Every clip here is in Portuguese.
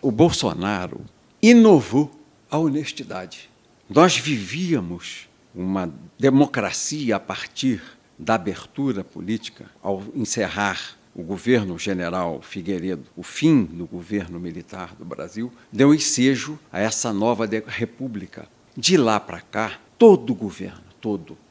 O Bolsonaro inovou a honestidade. Nós vivíamos uma democracia a partir da abertura política, ao encerrar o governo general Figueiredo, o fim do governo militar do Brasil, deu ensejo a essa nova república. De lá para cá, todo o governo,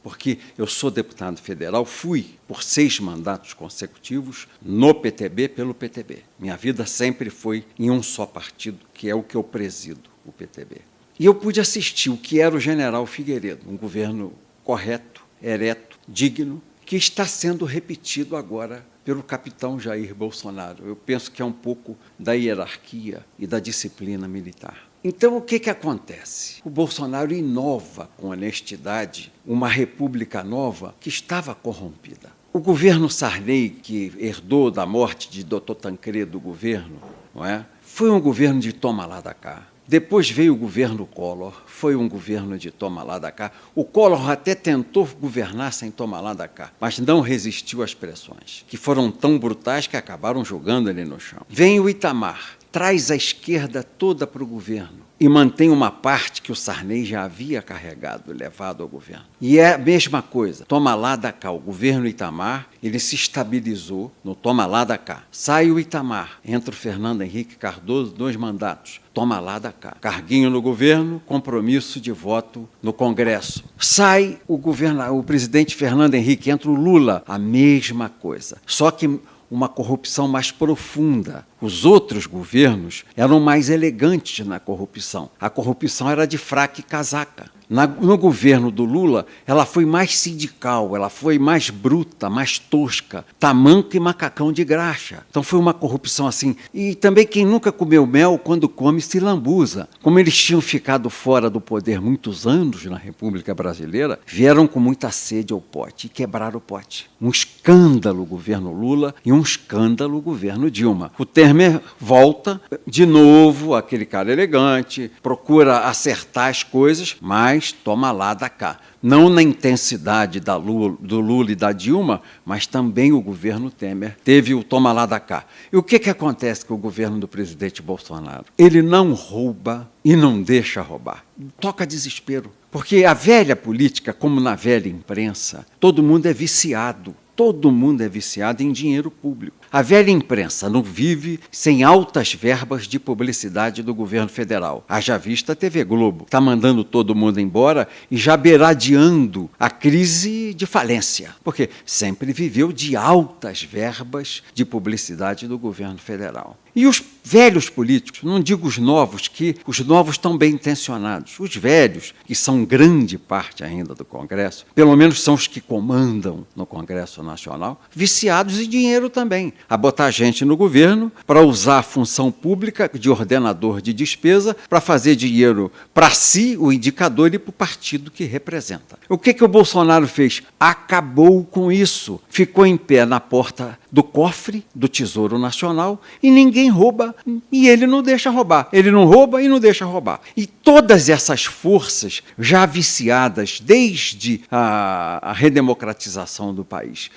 porque eu sou deputado federal, fui por 6 mandatos consecutivos no PTB pelo PTB. Minha vida sempre foi em um só partido, que é o que eu presido, o PTB. E eu pude assistir o que era o general Figueiredo, um governo correto, ereto, digno, que está sendo repetido agora pelo capitão Jair Bolsonaro. Eu penso que é um pouco da hierarquia e da disciplina militar. Então, o que acontece? O Bolsonaro inova com honestidade uma república nova que estava corrompida. O governo Sarney, que herdou da morte de Dr. Tancredo o governo, não é? Foi um governo de toma lá da cá. Depois veio o governo Collor, foi um governo de toma lá da cá. O Collor até tentou governar sem toma lá da cá, mas não resistiu às pressões, que foram tão brutais que acabaram jogando ele no chão. Vem o Itamar, traz a esquerda toda para o governo e mantém uma parte que o Sarney já havia carregado, levado ao governo. E é a mesma coisa, toma lá da cá. O governo Itamar, ele se estabilizou no toma lá da cá. Sai o Itamar, entra o Fernando Henrique Cardoso, 2 mandatos. Toma lá da cá. Carguinho no governo, compromisso de voto no Congresso. Sai o presidente Fernando Henrique, entra o Lula, a mesma coisa. Só que uma corrupção mais profunda. Os outros governos eram mais elegantes na corrupção. A corrupção era de fraque e casaca. No governo do Lula, ela foi mais sindical, ela foi mais bruta, mais tosca, tamanco e macacão de graxa. Então foi uma corrupção assim. E também quem nunca comeu mel, quando come, se lambuza. Como eles tinham ficado fora do poder muitos anos na República Brasileira, vieram com muita sede ao pote e quebraram o pote. Um escândalo o governo Lula e um escândalo o governo Dilma. O Temer volta de novo, aquele cara elegante, procura acertar as coisas, mas toma lá da cá. Não na intensidade do Lula e da Dilma, mas também o governo Temer teve o toma lá da cá. E o que acontece com o governo do presidente Bolsonaro? Ele não rouba e não deixa roubar. Toca desespero. Porque a velha política, como na velha imprensa, todo mundo é viciado. Todo mundo é viciado em dinheiro público. A velha imprensa não vive sem altas verbas de publicidade do governo federal. Haja vista a TV Globo, está mandando todo mundo embora e já beiradeando a crise de falência, porque sempre viveu de altas verbas de publicidade do governo federal. E os velhos políticos, não digo os novos, que os novos estão bem intencionados. Os velhos, que são grande parte ainda do Congresso, pelo menos são os que comandam no Congresso Nacional, viciados em dinheiro também. A botar gente no governo para usar a função pública de ordenador de despesa para fazer dinheiro para si, o indicador, e para o partido que representa. O que o Bolsonaro fez? Acabou com isso. Ficou em pé na porta do cofre do Tesouro Nacional e ninguém rouba e ele não deixa roubar. Ele não rouba e não deixa roubar. E todas essas forças já viciadas desde a redemocratização do país,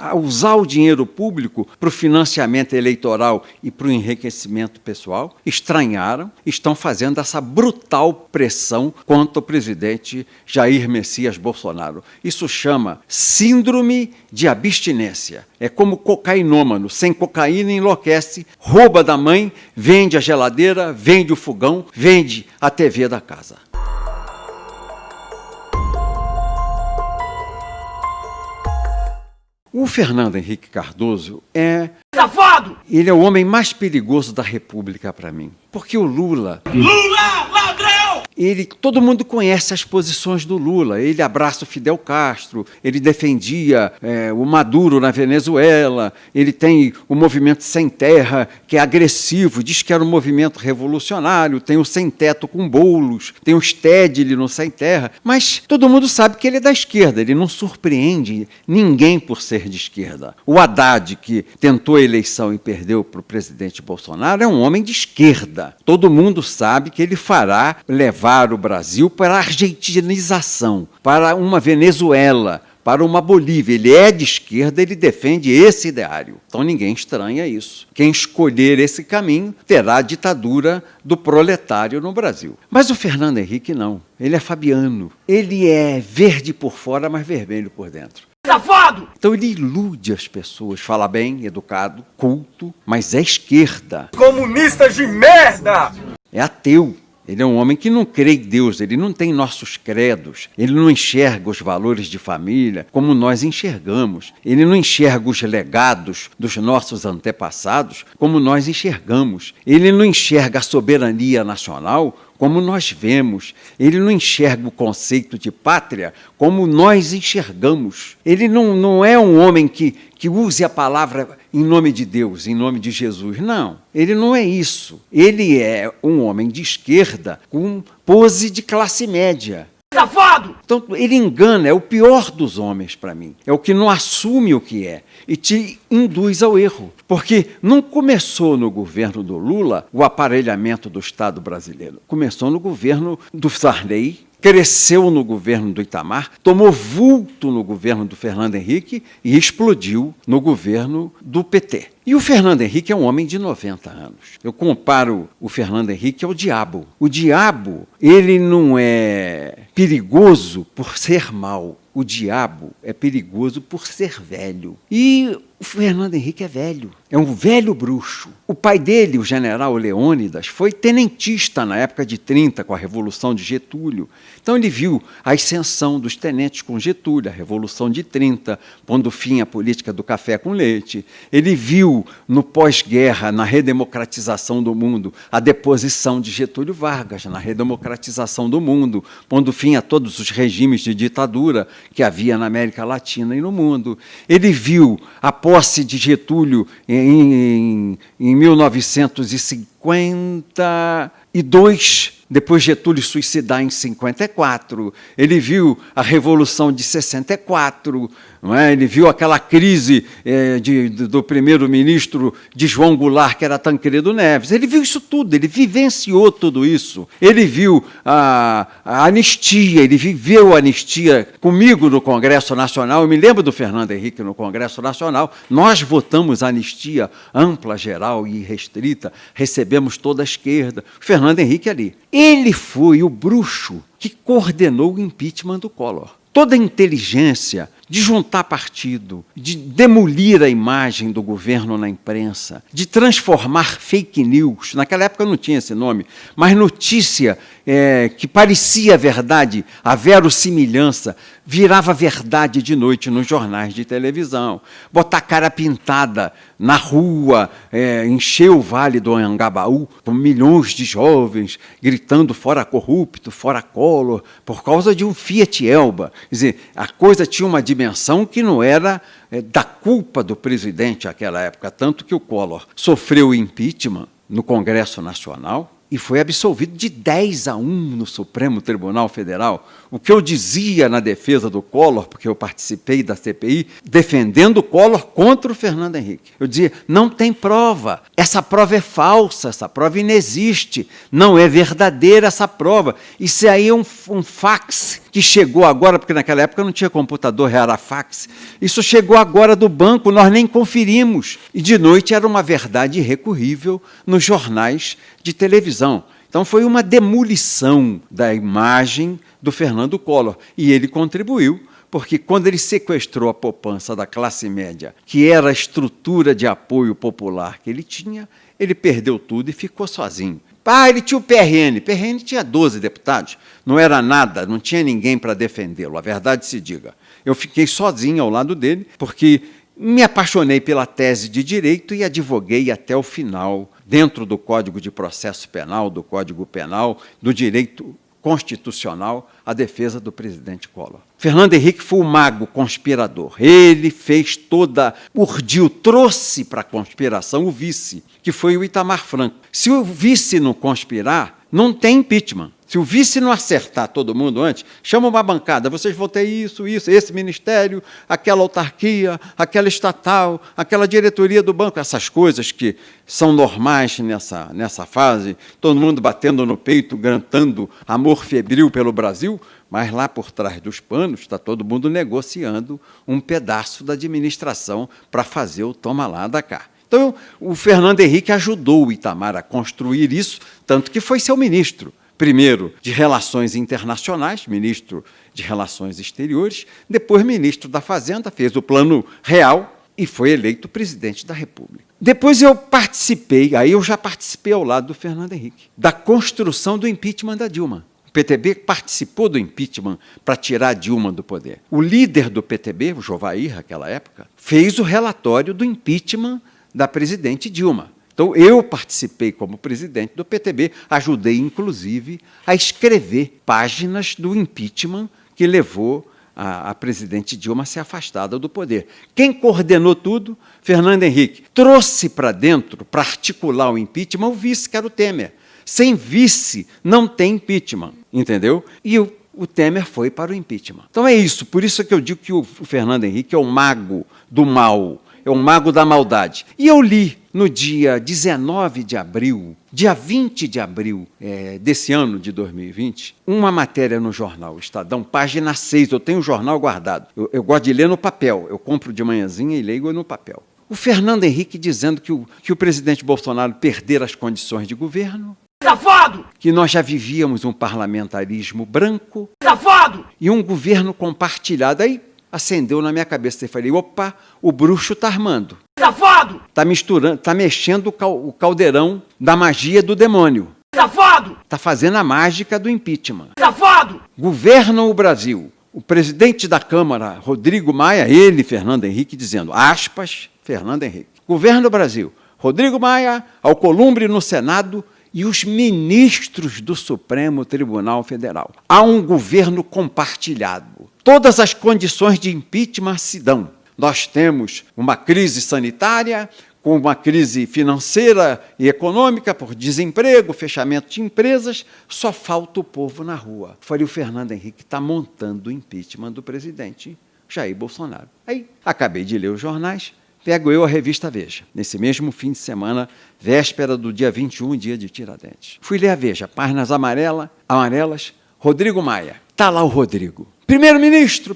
a usar o dinheiro público para o financiamento eleitoral e para o enriquecimento pessoal, estranharam, estão fazendo essa brutal pressão contra o presidente Jair Messias Bolsonaro. Isso chama síndrome de abstinência. É como cocainômano, sem cocaína enlouquece, rouba da mãe, vende a geladeira, vende o fogão, vende a TV da casa. O Fernando Henrique Cardoso safado! Ele é o homem mais perigoso da República para mim. Porque o Lula, ladrão! Todo mundo conhece as posições do Lula. Ele abraça o Fidel Castro, ele defendia o Maduro na Venezuela, ele tem o movimento Sem Terra, que é agressivo, diz que era um movimento revolucionário, tem o Sem Teto com Boulos, tem o Stedley no Sem Terra, mas todo mundo sabe que ele é da esquerda, ele não surpreende ninguém por ser de esquerda. O Haddad, que tentou a eleição e perdeu para o presidente Bolsonaro, é um homem de esquerda. Todo mundo sabe que ele fará levar o Brasil para a argentinização, para uma Venezuela, para uma Bolívia. Ele é de esquerda, ele defende esse ideário. Então ninguém estranha isso. Quem escolher esse caminho terá a ditadura do proletário no Brasil. Mas o Fernando Henrique não. Ele é fabiano. Ele é verde por fora, mas vermelho por dentro. Safado! Então ele ilude as pessoas, fala bem, educado, culto, mas é esquerda. Comunista de merda! É ateu. Ele é um homem que não crê em Deus, ele não tem nossos credos, ele não enxerga os valores de família como nós enxergamos, ele não enxerga os legados dos nossos antepassados como nós enxergamos, ele não enxerga a soberania nacional como nós vemos, ele não enxerga o conceito de pátria como nós enxergamos. Ele não é um homem que use a palavra em nome de Deus, em nome de Jesus. Não, ele não é isso. Ele é um homem de esquerda com pose de classe média. Safado! Então, ele engana, é o pior dos homens para mim. É o que não assume o que é e te induz ao erro. Porque não começou no governo do Lula o aparelhamento do Estado brasileiro. Começou no governo do Sarney, cresceu no governo do Itamar, tomou vulto no governo do Fernando Henrique e explodiu no governo do PT. E o Fernando Henrique é um homem de 90 anos. Eu comparo o Fernando Henrique ao diabo. O diabo, ele não é perigoso por ser mau. O diabo é perigoso por ser velho. E o Fernando Henrique é velho. É um velho bruxo. O pai dele, o general Leônidas, foi tenentista na época de 30, com a Revolução de Getúlio. Então ele viu a ascensão dos tenentes com Getúlio, a Revolução de 30, pondo fim à política do café com leite. Ele viu, no pós-guerra, na redemocratização do mundo, a deposição de Getúlio Vargas, na redemocratização do mundo, pondo fim a todos os regimes de ditadura que havia na América Latina e no mundo. Ele viu a posse de Getúlio em 1952, depois Getúlio suicidar em 54. Ele viu a Revolução de 64, não é? Ele viu aquela crise do primeiro-ministro de João Goulart, que era Tancredo Neves. Ele viu isso tudo, ele vivenciou tudo isso. Ele viu a anistia, ele viveu a anistia comigo no Congresso Nacional. Eu me lembro do Fernando Henrique no Congresso Nacional. Nós votamos a anistia ampla, geral e restrita, recebemos toda a esquerda. O Fernando Henrique ali. Ele foi o bruxo que coordenou o impeachment do Collor. Toda a inteligência de juntar partido, de demolir a imagem do governo na imprensa, de transformar fake news, naquela época não tinha esse nome, mas notícia que parecia verdade, a verossimilhança, virava verdade de noite nos jornais de televisão. Botar cara pintada na rua, encher o Vale do Anhangabaú com milhões de jovens gritando fora corrupto, fora Collor, por causa de um Fiat Elba. Quer dizer, a coisa tinha uma dimensão que não era da culpa do presidente naquela época, tanto que o Collor sofreu impeachment no Congresso Nacional e foi absolvido de 10-1 no Supremo Tribunal Federal. O que eu dizia na defesa do Collor, porque eu participei da CPI, defendendo o Collor contra o Fernando Henrique. Eu dizia, não tem prova, essa prova é falsa, essa prova inexiste, não é verdadeira essa prova. Isso aí é um fax que chegou agora, porque naquela época não tinha computador, era fax. Isso chegou agora do banco, nós nem conferimos. E de noite era uma verdade irrecorrível nos jornais de televisão. Então foi uma demolição da imagem do Fernando Collor. E ele contribuiu, porque quando ele sequestrou a poupança da classe média, que era a estrutura de apoio popular que ele tinha, ele perdeu tudo e ficou sozinho. Ele tinha o PRN. O PRN tinha 12 deputados. Não era nada, não tinha ninguém para defendê-lo, a verdade se diga. Eu fiquei sozinho ao lado dele, porque me apaixonei pela tese de direito e advoguei até o final, dentro do Código de Processo Penal, do Código Penal, do direito constitucional, a defesa do presidente Collor. Fernando Henrique foi o mago conspirador. Ele fez urdiu, trouxe para a conspiração o vice, que foi o Itamar Franco. Se o vice não conspirar, não tem impeachment. Se o vice não acertar todo mundo antes, chama uma bancada, vocês vão ter isso, esse ministério, aquela autarquia, aquela estatal, aquela diretoria do banco, essas coisas que são normais nessa fase, todo mundo batendo no peito, cantando amor febril pelo Brasil, mas lá por trás dos panos está todo mundo negociando um pedaço da administração para fazer o toma lá da cá. Então, o Fernando Henrique ajudou o Itamar a construir isso, tanto que foi seu ministro. Primeiro, de Relações Internacionais, ministro de Relações Exteriores, depois ministro da Fazenda, fez o Plano Real e foi eleito presidente da República. Depois eu já participei ao lado do Fernando Henrique, da construção do impeachment da Dilma. O PTB participou do impeachment para tirar a Dilma do poder. O líder do PTB, o Jovair, naquela época, fez o relatório do impeachment da presidente Dilma. Então, eu participei como presidente do PTB, ajudei, inclusive, a escrever páginas do impeachment que levou a presidente Dilma a ser afastada do poder. Quem coordenou tudo? Fernando Henrique. Trouxe para dentro, para articular o impeachment, o vice, que era o Temer. Sem vice, não tem impeachment, entendeu? E o Temer foi para o impeachment. Então, é isso. Por isso que eu digo que o Fernando Henrique é o mago do mal, é o mago da maldade. E eu li, no dia 19 de abril, dia 20 de abril desse ano de 2020, uma matéria no jornal Estadão, página 6, eu tenho o jornal guardado. Eu gosto de ler no papel, eu compro de manhãzinha e leio no papel. O Fernando Henrique dizendo que o presidente Bolsonaro perdera as condições de governo, Safado! Que nós já vivíamos um parlamentarismo branco, Safado! E um governo compartilhado. Aí acendeu na minha cabeça e falei, opa, o bruxo está armando. Safado! Está misturando, está mexendo o caldeirão da magia do demônio. Safado! Está fazendo a mágica do impeachment. Safado! Governam o Brasil. O presidente da Câmara, Rodrigo Maia, ele, Fernando Henrique, dizendo, aspas, Fernando Henrique. Governa o Brasil. Rodrigo Maia, Alcolumbre no Senado e os ministros do Supremo Tribunal Federal. Há um governo compartilhado. Todas as condições de impeachment se dão. Nós temos uma crise sanitária, com uma crise financeira e econômica, por desemprego, fechamento de empresas, só falta o povo na rua. Falei, o Fernando Henrique está montando o impeachment do presidente Jair Bolsonaro. Aí, acabei de ler os jornais, pego eu a revista Veja, nesse mesmo fim de semana, véspera do dia 21, dia de Tiradentes. Fui ler a Veja, páginas amarelas, Rodrigo Maia. Está lá o Rodrigo. Primeiro-ministro,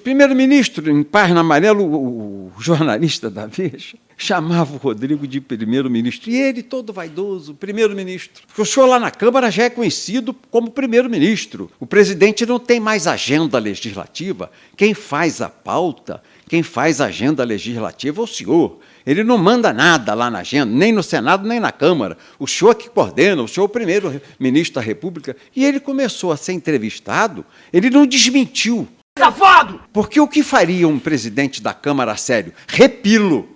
em página amarela, o jornalista da Veja chamava o Rodrigo de primeiro-ministro. E ele, todo vaidoso, primeiro-ministro. Porque o senhor lá na Câmara já é conhecido como primeiro-ministro. O presidente não tem mais agenda legislativa. Quem faz a pauta, quem faz a agenda legislativa é o senhor. Ele não manda nada lá na agenda, nem no Senado, nem na Câmara. O senhor que coordena, o senhor é o primeiro-ministro da República. E ele começou a ser entrevistado, ele não desmentiu. Safado! Porque o que faria um presidente da Câmara a sério? Repilo,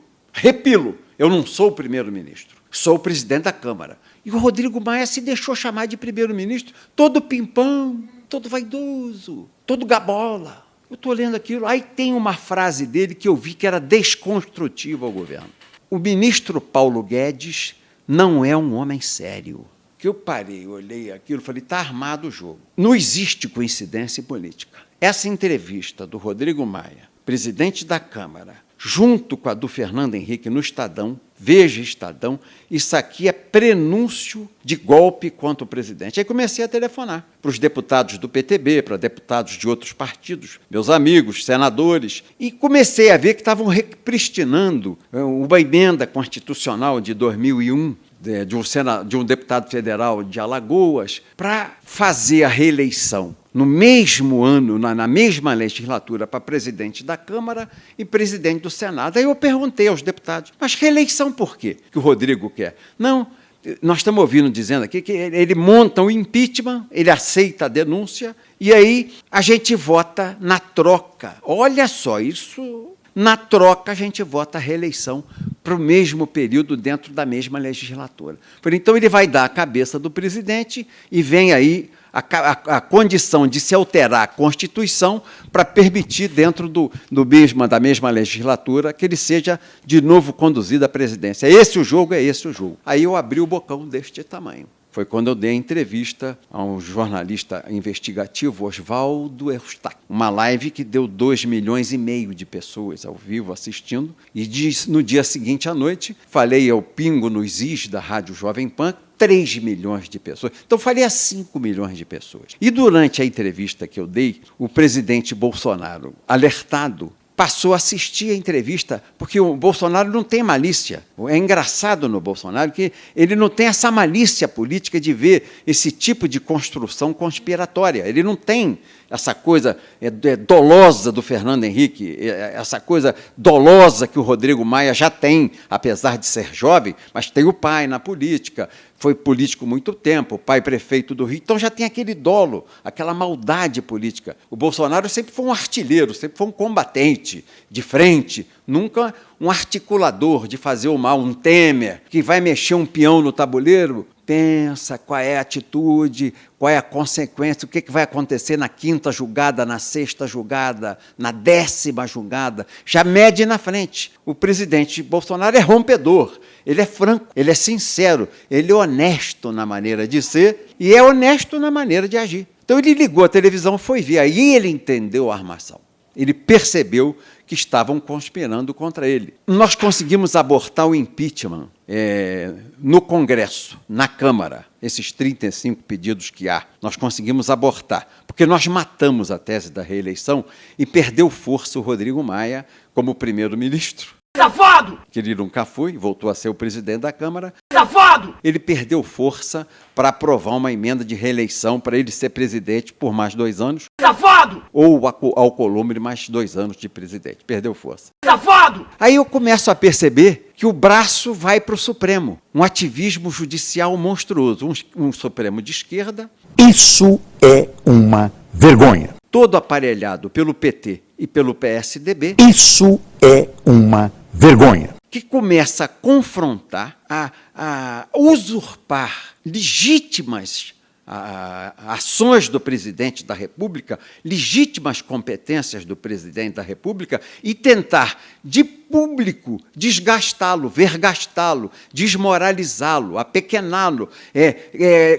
eu não sou o primeiro-ministro, sou o presidente da Câmara. E o Rodrigo Maia se deixou chamar de primeiro-ministro, todo pimpão, todo vaidoso, todo gabola. Eu estou lendo aquilo, aí tem uma frase dele que eu vi que era desconstrutiva ao governo. O ministro Paulo Guedes não é um homem sério. Que eu parei, olhei aquilo, falei, está armado o jogo. Não existe coincidência política. Essa entrevista do Rodrigo Maia, presidente da Câmara, junto com a do Fernando Henrique no Estadão, Veja Estadão, isso aqui é prenúncio de golpe contra o presidente. Aí comecei a telefonar para os deputados do PTB, para deputados de outros partidos, meus amigos, senadores, e comecei a ver que estavam repristinando uma emenda constitucional de 2001, de um deputado federal de Alagoas, para fazer a reeleição no mesmo ano, na mesma legislatura, para presidente da Câmara e presidente do Senado. Aí eu perguntei aos deputados, mas reeleição por quê que o Rodrigo quer? Não, nós estamos ouvindo dizendo aqui que ele monta um impeachment, ele aceita a denúncia, e aí a gente vota na troca. Olha só, isso... Na troca, a gente vota a reeleição para o mesmo período dentro da mesma legislatura. Então, ele vai dar a cabeça do presidente e vem aí a condição de se alterar a Constituição para permitir, dentro da mesma legislatura, que ele seja de novo conduzido à presidência. É esse o jogo. Aí eu abri o bocão deste tamanho. Foi quando eu dei a entrevista a um jornalista investigativo, Oswaldo Eustáquio. Uma live que deu 2,5 milhões de pessoas ao vivo assistindo. E no dia seguinte à noite, falei ao Pingo nos Is da Rádio Jovem Pan, 3 milhões de pessoas. Então, falei a 5 milhões de pessoas. E durante a entrevista que eu dei, o presidente Bolsonaro, alertado, passou a assistir a entrevista, porque o Bolsonaro não tem malícia. É engraçado no Bolsonaro que ele não tem essa malícia política de ver esse tipo de construção conspiratória. Ele não tem essa coisa dolosa do Fernando Henrique, essa coisa dolosa que o Rodrigo Maia já tem, apesar de ser jovem, mas tem o pai na política, foi político muito tempo, o pai prefeito do Rio, então já tem aquele dolo, aquela maldade política. O Bolsonaro sempre foi um artilheiro, sempre foi um combatente, de frente, nunca um articulador de fazer o mal, um Temer, que vai mexer um peão no tabuleiro, pensa qual é a atitude, qual é a consequência, o que vai acontecer na 5ª julgada, na 6ª julgada, na 10ª julgada, já mede na frente. O presidente Bolsonaro é rompedor, ele é franco, ele é sincero, ele é honesto na maneira de ser e é honesto na maneira de agir. Então ele ligou a televisão, foi ver, aí ele entendeu a armação. Ele percebeu que estavam conspirando contra ele. Nós conseguimos abortar o impeachment no Congresso, na Câmara, esses 35 pedidos que há, nós conseguimos abortar, porque nós matamos a tese da reeleição e perdeu força o Rodrigo Maia como primeiro-ministro. Safado! Que ele nunca foi, voltou a ser o presidente da Câmara. Safado! Ele perdeu força para aprovar uma emenda de reeleição para ele ser presidente por mais 2 anos. Safado! Ou Alcolumbre mais 2 anos de presidente. Perdeu força. Safado! Aí eu começo a perceber que o braço vai para o Supremo. Um ativismo judicial monstruoso. Um Supremo de esquerda. Isso é uma vergonha. Todo aparelhado pelo PT e pelo PSDB. Isso é uma vergonha. Que começa a confrontar, a usurpar legítimas ações do presidente da República, legítimas competências do presidente da República e tentar, de público, desgastá-lo, vergastá-lo, desmoralizá-lo, apequená-lo,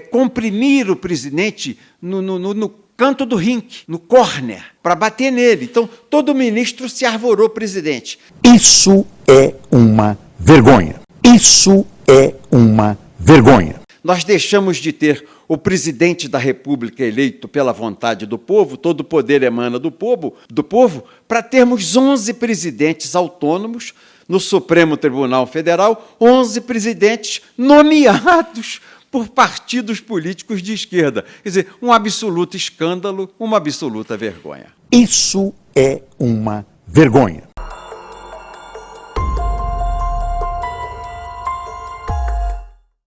comprimir o presidente no canto do rinque, no córner, para bater nele. Então, todo ministro se arvorou presidente. Isso é uma vergonha. Isso é uma vergonha. Nós deixamos de ter o presidente da República eleito pela vontade do povo, todo o poder emana do povo, para termos 11 presidentes autônomos no Supremo Tribunal Federal, 11 presidentes nomeados por partidos políticos de esquerda. Quer dizer, um absoluto escândalo, uma absoluta vergonha. Isso é uma vergonha.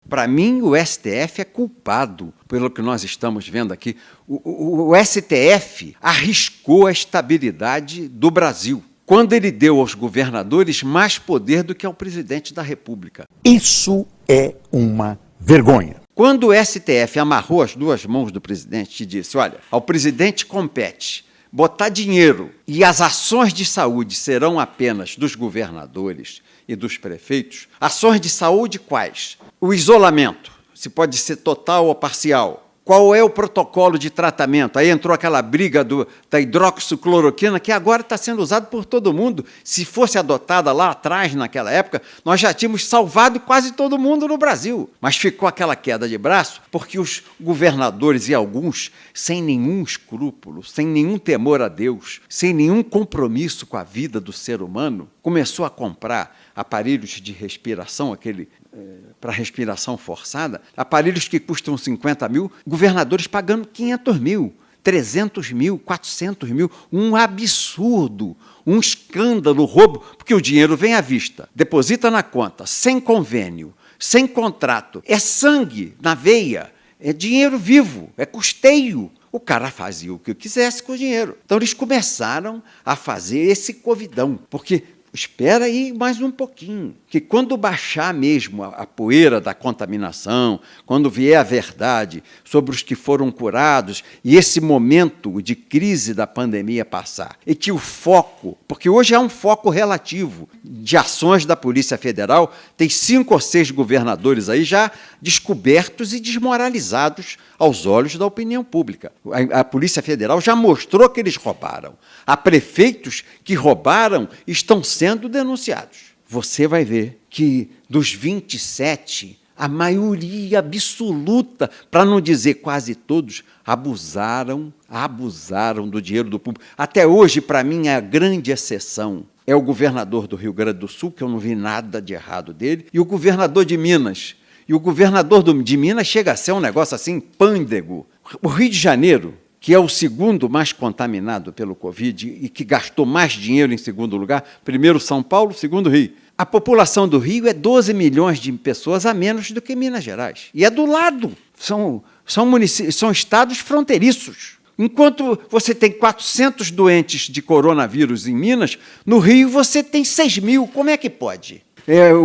Para mim, o STF é culpado pelo que nós estamos vendo aqui. O STF arriscou a estabilidade do Brasil quando ele deu aos governadores mais poder do que ao presidente da República. Isso é uma vergonha. Quando o STF amarrou as 2 mãos do presidente e disse, olha, ao presidente compete botar dinheiro e as ações de saúde serão apenas dos governadores e dos prefeitos, ações de saúde quais? O isolamento, se pode ser total ou parcial. Qual é o protocolo de tratamento? Aí entrou aquela briga da hidroxicloroquina, que agora está sendo usada por todo mundo. Se fosse adotada lá atrás, naquela época, nós já tínhamos salvado quase todo mundo no Brasil. Mas ficou aquela queda de braço, porque os governadores e alguns, sem nenhum escrúpulo, sem nenhum temor a Deus, sem nenhum compromisso com a vida do ser humano, começou a comprar aparelhos de respiração, para respiração forçada, aparelhos que custam 50 mil, governadores pagando 500 mil, 300 mil, 400 mil, um absurdo, um escândalo, roubo, porque o dinheiro vem à vista, deposita na conta, sem convênio, sem contrato, é sangue na veia, é dinheiro vivo, é custeio. O cara fazia o que quisesse com o dinheiro. Então, eles começaram a fazer esse covidão, porque espera aí mais um pouquinho, que quando baixar mesmo a poeira da contaminação, quando vier a verdade sobre os que foram curados e esse momento de crise da pandemia passar, e que o foco, porque hoje é um foco relativo de ações da Polícia Federal, tem 5 ou 6 governadores aí já descobertos e desmoralizados aos olhos da opinião pública. A Polícia Federal já mostrou que eles roubaram. Há prefeitos que roubaram e estão sendo denunciados. Você vai ver que dos 27, a maioria absoluta, para não dizer quase todos, abusaram do dinheiro do público. Até hoje, para mim, a grande exceção é o governador do Rio Grande do Sul, que eu não vi nada de errado dele, e o governador de Minas. E o governador de Minas chega a ser um negócio assim, pândego. O Rio de Janeiro, que é o segundo mais contaminado pelo Covid e que gastou mais dinheiro em segundo lugar, primeiro São Paulo, segundo Rio. A população do Rio é 12 milhões de pessoas a menos do que Minas Gerais. E é do lado. São estados fronteiriços. Enquanto você tem 400 doentes de coronavírus em Minas, no Rio você tem 6 mil. Como é que pode?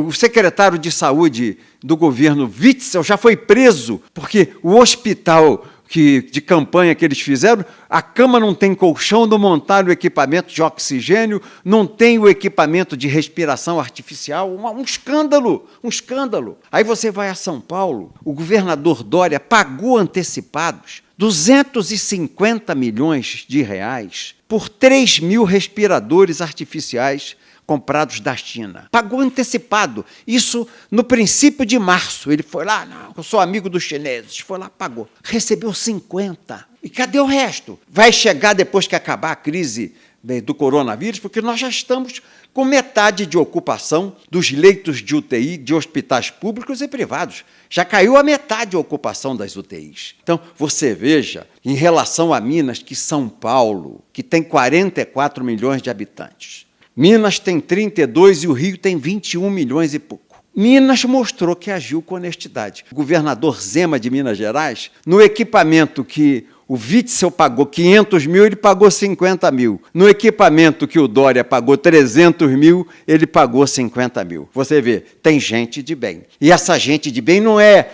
O secretário de saúde do governo Witzel já foi preso porque o hospital de campanha que eles fizeram, a cama não tem colchão, não montaram o equipamento de oxigênio, não tem o equipamento de respiração artificial, um escândalo, um escândalo. Aí você vai a São Paulo, o governador Dória pagou antecipados 250 milhões de reais por 3 mil respiradores artificiais comprados da China. Pagou antecipado. Isso no princípio de março. Ele foi lá, não, eu sou amigo dos chineses. Foi lá, pagou. Recebeu 50. E cadê o resto? Vai chegar depois que acabar a crise do coronavírus, porque nós já estamos com metade de ocupação dos leitos de UTI de hospitais públicos e privados. Já caiu a metade a ocupação das UTIs. Então, você veja, em relação a Minas, que São Paulo, que tem 44 milhões de habitantes, Minas tem 32 e o Rio tem 21 milhões e pouco. Minas mostrou que agiu com honestidade. O governador Zema de Minas Gerais, no equipamento que o Witzel pagou 500 mil, ele pagou 50 mil. No equipamento que o Dória pagou 300 mil, ele pagou 50 mil. Você vê, tem gente de bem. E essa gente de bem não é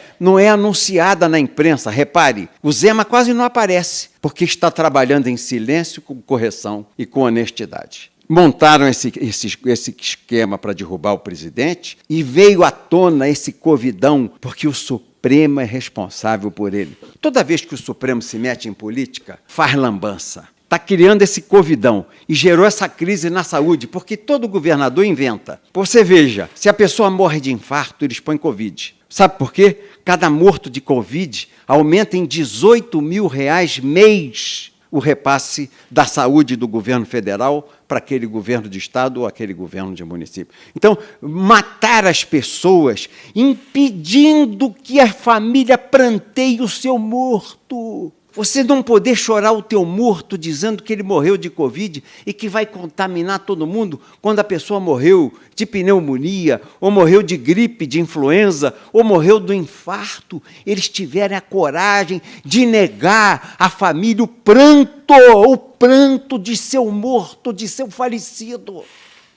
anunciada na imprensa. Repare, o Zema quase não aparece, porque está trabalhando em silêncio, com correção e com honestidade. Montaram esse esquema para derrubar o presidente e veio à tona esse covidão, porque o Supremo é responsável por ele. Toda vez que o Supremo se mete em política, faz lambança. Está criando esse covidão e gerou essa crise na saúde, porque todo governador inventa. Você veja, se a pessoa morre de infarto, eles põem Covid. Sabe por quê? Cada morto de Covid aumenta em 18 mil reais mês o repasse da saúde do governo federal para aquele governo de estado ou aquele governo de município. Então, matar as pessoas, impedindo que a família pranteie o seu morto. Você não poder chorar o teu morto dizendo que ele morreu de Covid e que vai contaminar todo mundo quando a pessoa morreu de pneumonia, ou morreu de gripe, de influenza, ou morreu do infarto. Eles tiverem a coragem de negar à família o pranto de seu morto, de seu falecido.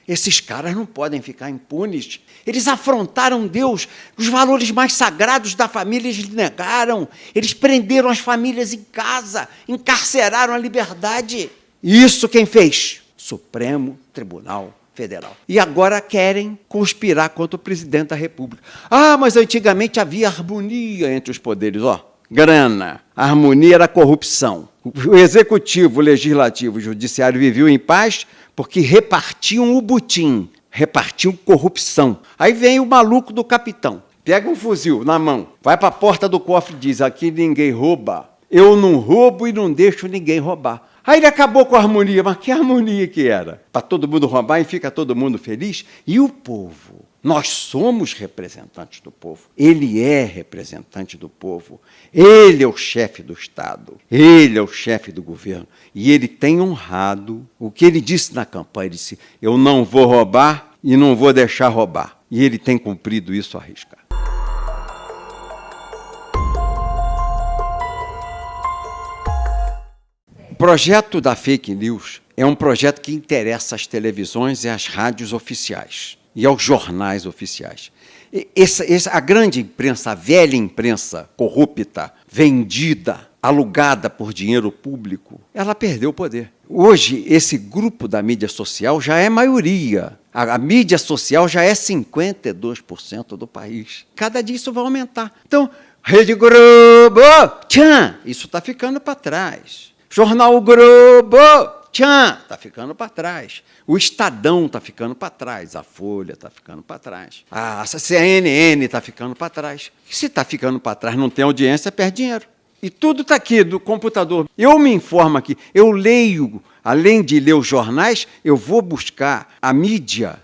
Esses caras não podem ficar impunes. Eles afrontaram Deus. Os valores mais sagrados da família eles negaram. Eles prenderam as famílias em casa, encarceraram a liberdade. E isso quem fez? Supremo Tribunal Federal. E agora querem conspirar contra o presidente da República. Ah, mas antigamente havia harmonia entre os poderes. Grana. A harmonia era a corrupção. O executivo, o legislativo e o judiciário viviam em paz porque repartiam o butim, repartiam corrupção. Aí vem o maluco do capitão, pega um fuzil na mão, vai para a porta do cofre e diz, aqui ninguém rouba, eu não roubo e não deixo ninguém roubar. Aí ele acabou com a harmonia, mas que harmonia que era? Para todo mundo roubar e fica todo mundo feliz? E o povo? Nós somos representantes do povo. Ele é representante do povo. Ele é o chefe do Estado. Ele é o chefe do governo. E ele tem honrado o que ele disse na campanha. Ele disse, eu não vou roubar e não vou deixar roubar. E ele tem cumprido isso à risca. projeto da fake news é um projeto que interessa às televisões e às rádios oficiais e aos jornais oficiais. A grande imprensa, a velha imprensa corrupta, vendida, alugada por dinheiro público, ela perdeu o poder. Hoje, esse grupo da mídia social já é maioria. A mídia social já é 52% do país. Cada dia isso vai aumentar. Então, Rede Globo, tchan, isso está ficando para trás. Jornal Globo, tchan, está ficando para trás. O Estadão está ficando para trás. A Folha está ficando para trás. A CNN está ficando para trás. Se está ficando para trás, não tem audiência, perde dinheiro. E tudo está aqui, do computador. Eu me informo aqui, eu leio, além de ler os jornais, eu vou buscar a mídia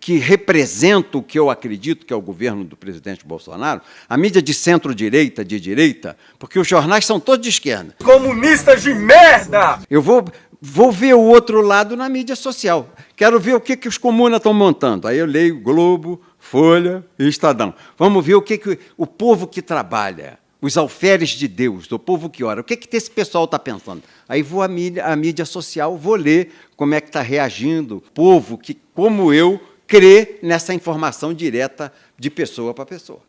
que representa o que eu acredito que é o governo do presidente Bolsonaro, a mídia de centro-direita, de direita, porque os jornais são todos de esquerda. Comunistas de merda! Eu vou ver o outro lado na mídia social. Quero ver o que os comunas estão montando. Aí eu leio Globo, Folha e Estadão. Vamos ver o que o povo que trabalha, os alferes de Deus, do povo que ora, o que esse pessoal está pensando? Aí vou à mídia social, vou ler como é que está reagindo o povo que, como eu, crê nessa informação direta de pessoa para pessoa.